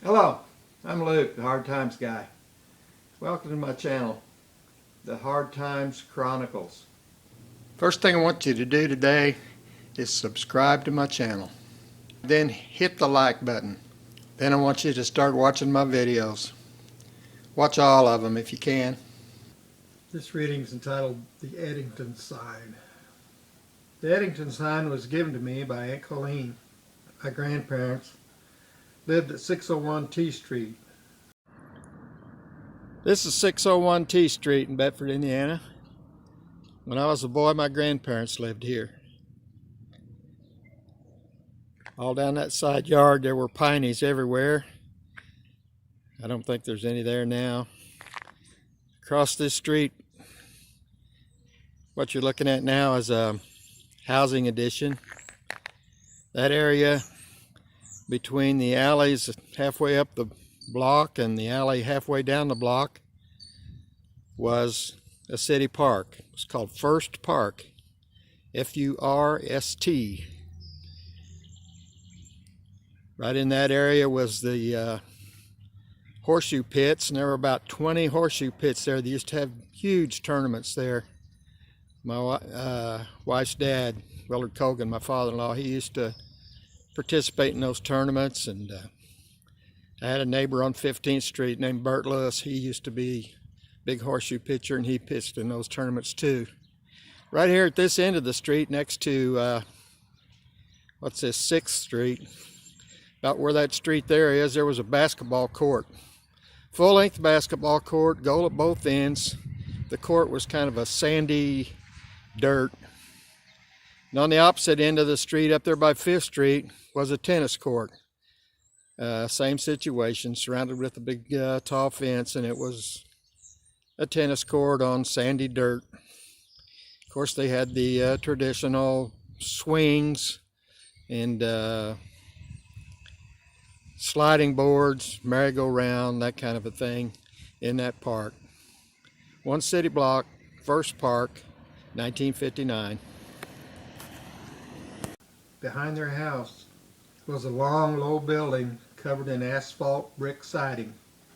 Hello, I'm Luke, the Hard Times guy. Welcome to my channel, the Hard Times Chronicles. First thing I want you to do today is subscribe to my channel. Then hit the like button. Then I want you to start watching my videos. Watch all of them if you can. This reading is entitled The Eddington Sign. The Eddington sign was given to me by Aunt Colleen. My grandparents lived at 601 T Street. This is 601 T Street in Bedford, Indiana. When I was a boy, my grandparents lived here. All down that side yard, there were pineys everywhere. I don't think there's any there now. Across this street, what you're looking at now is a housing addition. That area between the alleys halfway up the block and the alley halfway down the block was a city park. It was called Furst Park, F-U-R-S-T. Right in that area was the horseshoe pits, and there were about 20 horseshoe pits there. They used to have huge tournaments there. My wife's dad, Willard Cogan, my father-in-law, he used to participate in those tournaments, and I had a neighbor on 15th Street named Bert Lewis. He used to be a big horseshoe pitcher, and he pitched in those tournaments too. Right here at this end of the street, next to what's this, 6th Street, about where that street there is, there was a basketball court. Full-length basketball court, goal at both ends. The court was kind of a sandy dirt. And on the opposite end of the street, up there by 5th Street, was a tennis court. Same situation, surrounded with a big tall fence, and it was a tennis court on sandy dirt. Of course, they had the traditional swings and sliding boards, merry-go-round, that kind of a thing in that park. One city block, Furst Park, 1959. Behind their house was a long, low building covered in asphalt brick siding.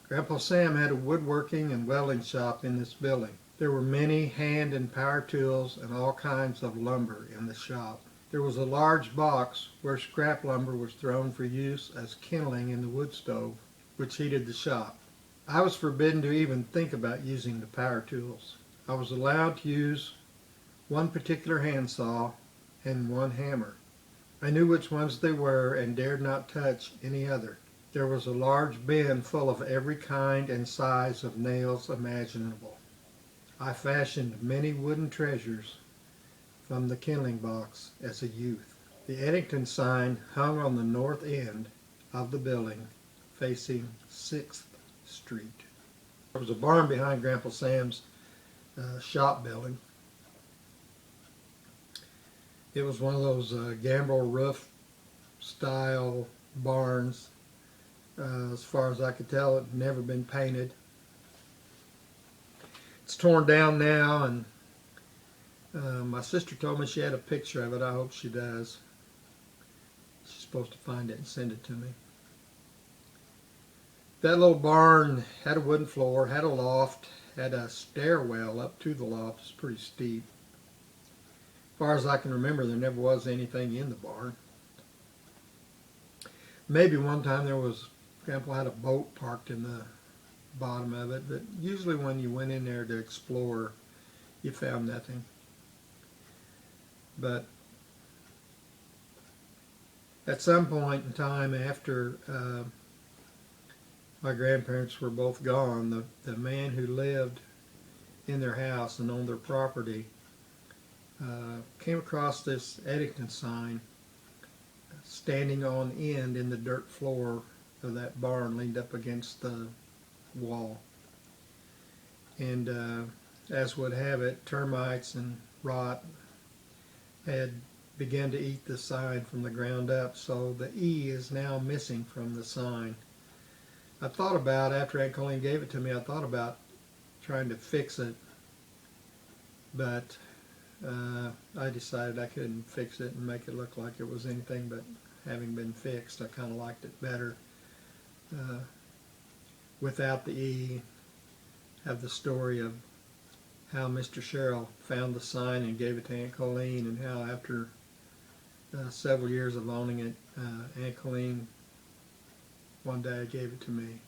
Grandpa Sam had a woodworking and welding shop in this building. There were many hand and power tools and all kinds of lumber in the shop. There was a large box where scrap lumber was thrown for use as kindling in the wood stove, which heated the shop. I was forbidden to even think about using the power tools. I was allowed to use one particular handsaw and one hammer. I knew which ones they were and dared not touch any other. There was a large bin full of every kind and size of nails imaginable. I fashioned many wooden treasures from the kindling box as a youth. The Eddington sign hung on the north end of the building facing 6th Street. There was a barn behind Grandpa Sam's shop building. It was one of those gambrel roof style barns. As far as I could tell, it had never been painted. It's torn down now, and my sister told me she had a picture of it. I hope she does. She's supposed to find it and send it to me. That little barn had a wooden floor, had a loft, had a stairwell up to the loft. It's pretty steep. As far as I can remember, there never was anything in the barn. Maybe one time Grandpa had a boat parked in the bottom of it, but usually when you went in there to explore, you found nothing. But at some point in time after my grandparents were both gone, the man who lived in their house and owned their property came across this Eddington sign standing on end in the dirt floor of that barn, leaned up against the wall. And as would have it, termites and rot had begun to eat the sign from the ground up, so the E is now missing from the sign. I thought about, after Aunt Colleen gave it to me, I thought about trying to fix it, but I decided I couldn't fix it and make it look like it was anything but having been fixed. I kind of liked it better without the E, have the story of how Mr. Sherrill found the sign and gave it to Aunt Colleen, and how after several years of owning it, Aunt Colleen one day gave it to me.